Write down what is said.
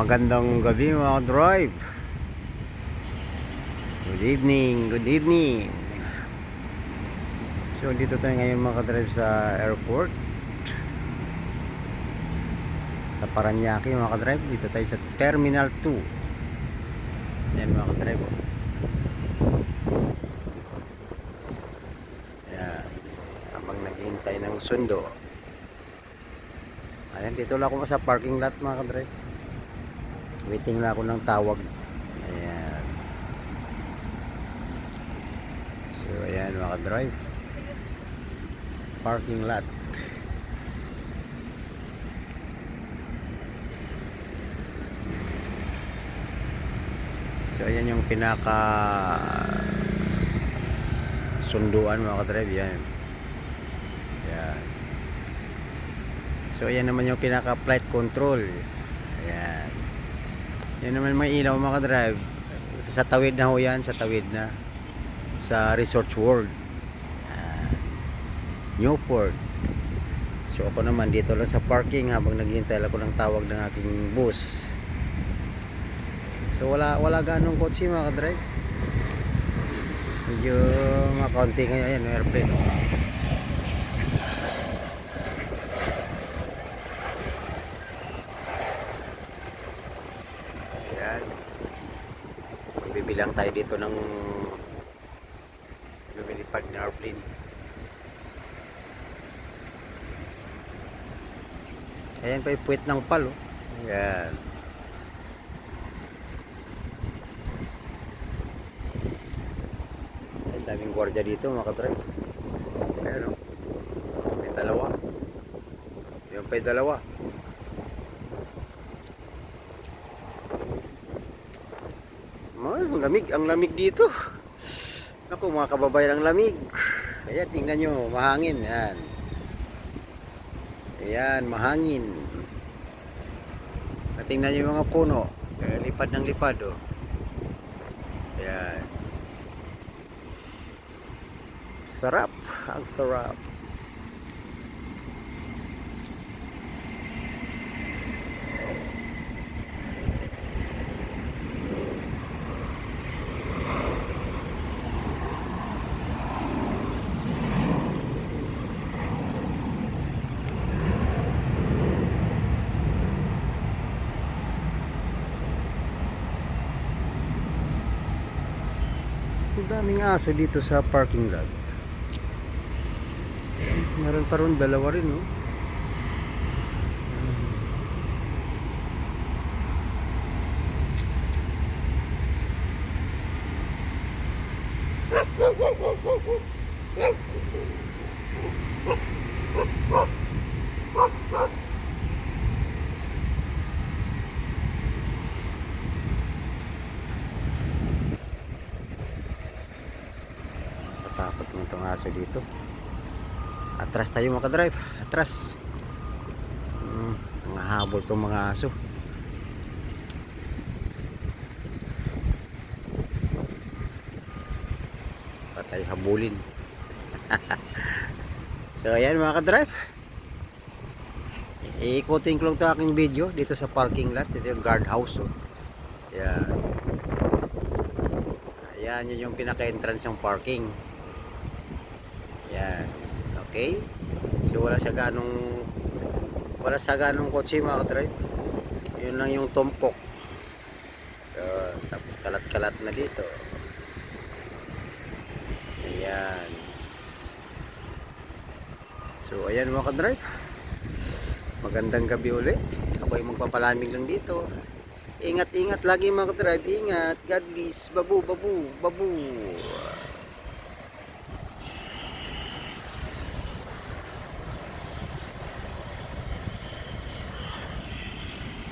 Magandang gabi mga drive. Good evening, good evening. So dito tayo ngayon mga drive sa airport sa Parañaque mga drive. Dito tayo sa Terminal 2. Yan mga drive. Yan. Habang naghihintay ng sundo. Ayan, dito lang ako sa parking lot mga drive. Waiting lang ako ng tawag. Ayan. So ayan mga drive, parking lot. So ayan yung pinaka sunduan mga drive. Yan. Ayan. So ayan naman yung pinaka flight control. Ayan. Yan naman may ilaw mga drive. Sa tawid na ho yan. Sa tawid na. Sa Resorts World. Newport. So ako naman dito lang sa parking habang naghihintay ako ng tawag ng aking bus. So wala ganong kotse mga drive. Medyo makaunti ngayon. Ayan, airplane. Ayan. Magbibilang tayo dito ng lumilipad na airplane. Ayan pa yung puwet ng palo. Ayan. Ayan, daming gwardiya dito mga katrep. Ayan o. May dalawa. Ayan pa yung dalawa. Ang lamig dito. Naku mga kababayan, ang lamig. Ayan, tingnan nyo, mahangin. Ayan. Ayan, mahangin. Tingnan nyo yung mga puno. Lipad ng lipad, oh. Ayan. Sarap. Ang sarap. Ang daming aso dito sa parking lot. Meron pa rin dalawa rin, no? Takot mo itong aso dito. Atras tayo mga drive. Atras. Mga habol itong mga aso. Patay habulin. So ayan mga drive, iikutin ko lang ito aking video dito sa parking lot. Ito yung guard house, oh. Ayan. Ayan, yun yung pinaka-entrance ng parking. Yan. Okay. So wala sa ganong kotse mga drive. Yun lang yung tumpok. Tapos kalat-kalat na dito. Ayan. So ayan mga drive. Magandang gabi ulit. Ako ay magpapalamig lang dito. Ingat-ingat lagi mga drive. Ingat. God bless. Babu, babu, babu.